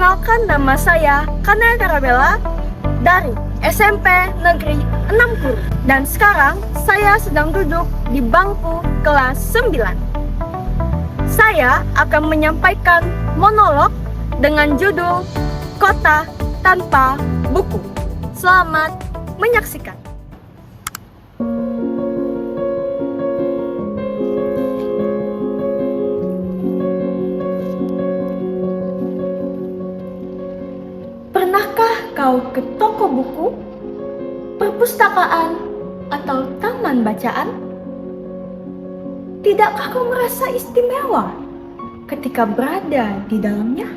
Perkenalkan, nama saya Kana Karabella dari SMP Negeri 6 Guru. Dan sekarang saya sedang duduk di bangku kelas 9. Saya akan menyampaikan monolog dengan judul Kota Tanpa Buku. Selamat menyaksikan. Pernahkah kau ke toko buku, perpustakaan, atau taman bacaan? Tidakkah kau merasa istimewa ketika berada di dalamnya?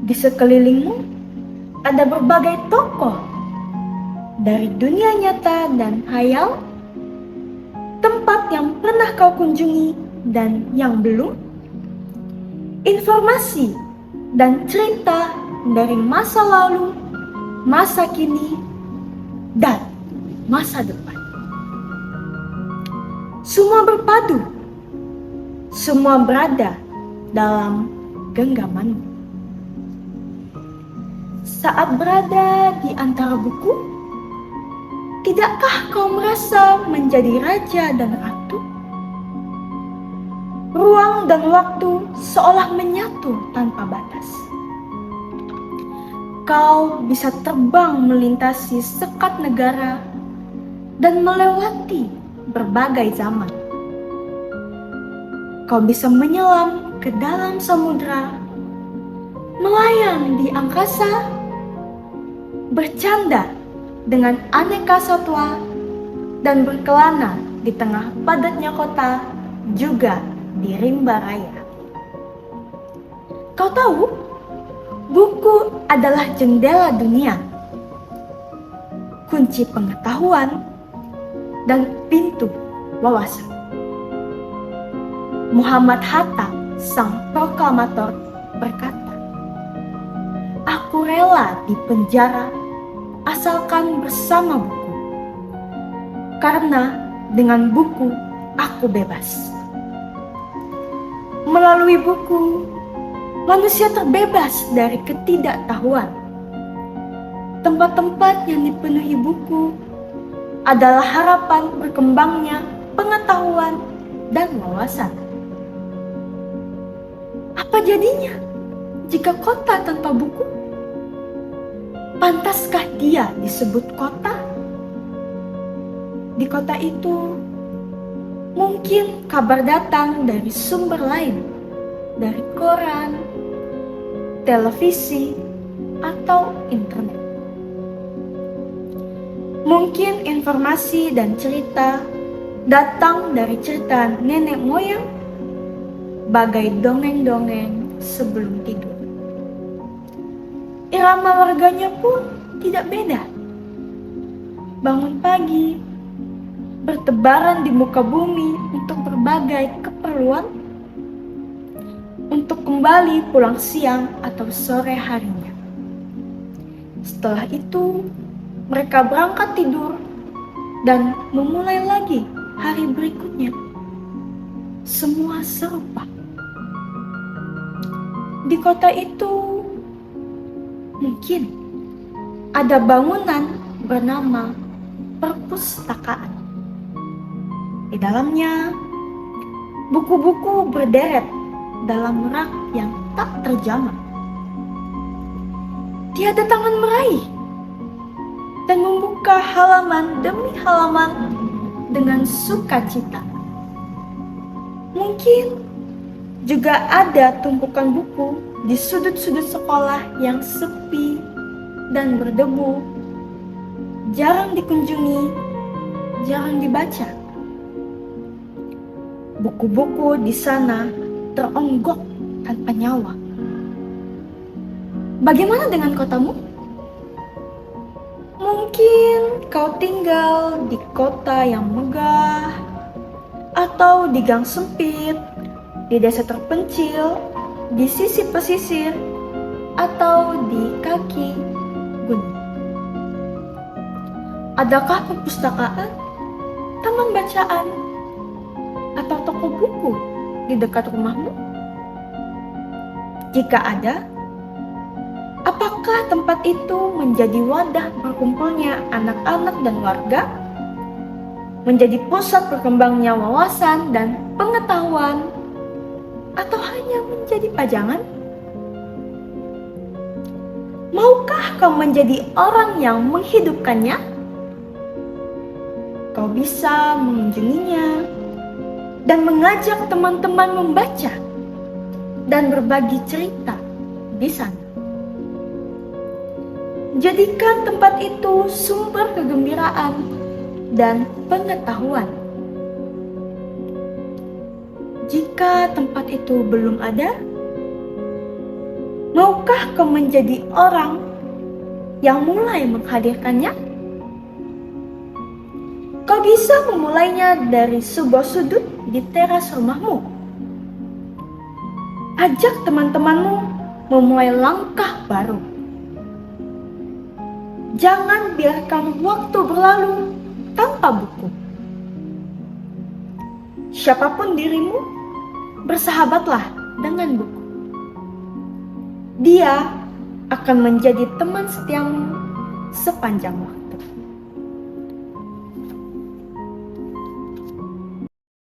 Di sekelilingmu ada berbagai tokoh dari dunia nyata dan hayal, tempat yang pernah kau kunjungi dan yang belum, informasi dan cerita dari masa lalu, masa kini, dan masa depan. Semua berpadu, semua berada dalam genggamanmu. Saat berada di antara buku, tidakkah kau merasa menjadi raja dan ratu? Ruang dan waktu seolah menyatu tanpa batas. Kau bisa terbang melintasi sekat negara dan melewati berbagai zaman. Kau bisa menyelam ke dalam samudra, melayang di angkasa, bercanda dengan aneka satwa, dan berkelana di tengah padatnya kota, juga di rimba raya. Kau tahu, buku adalah jendela dunia, kunci pengetahuan, dan pintu wawasan. Muhammad Hatta, sang proklamator, berkata, "Aku rela di penjara asalkan bersama buku, karena dengan buku aku bebas." Melalui buku, manusia terbebas dari ketidaktahuan. Tempat-tempat yang dipenuhi buku adalah harapan berkembangnya pengetahuan dan wawasan. Apa jadinya jika kota tanpa buku? Pantaskah dia disebut kota? Di kota itu, mungkin kabar datang dari sumber lain, dari koran, televisi, atau internet. Mungkin informasi dan cerita datang dari cerita nenek moyang, bagai dongeng-dongeng sebelum tidur. Irama warganya pun tidak beda. Bangun pagi, bertebaran di muka bumi untuk berbagai keperluan, untuk kembali pulang siang atau sore harinya. Setelah itu, mereka berangkat tidur dan memulai lagi hari berikutnya. Semua serupa. Di kota itu, mungkin ada bangunan bernama perpustakaan. Di dalamnya, buku-buku berderet dalam rak yang tak terjamah. Tiada tangan meraih dan membuka halaman demi halaman dengan sukacita. Mungkin juga ada tumpukan buku di sudut-sudut sekolah yang sepi dan berdebu, jarang dikunjungi, jarang dibaca. Buku-buku di sana teronggok tanpa nyawa. Bagaimana dengan kotamu? Mungkin kau tinggal di kota yang megah, atau di gang sempit, di desa terpencil, di sisi pesisir, atau di kaki gunung. Adakah perpustakaan, taman bacaan, atau toko buku di dekat rumahmu? Jika ada, apakah tempat itu menjadi wadah berkumpulnya anak-anak dan warga? Menjadi pusat berkembangnya wawasan dan pengetahuan? Atau hanya menjadi pajangan? Maukah kau menjadi orang yang menghidupkannya? Kau bisa mengunjunginya dan mengajak teman-teman membaca dan berbagi cerita di sana. Jadikan tempat itu sumber kegembiraan dan pengetahuan. Jika tempat itu belum ada, maukah kau menjadi orang yang mulai menghadirkannya? Kau bisa memulainya dari sebuah sudut di teras rumahmu. Ajak teman-temanmu memulai langkah baru. Jangan biarkan waktu berlalu tanpa buku. Siapapun dirimu, bersahabatlah dengan buku. Dia akan menjadi teman setiamu sepanjang waktu.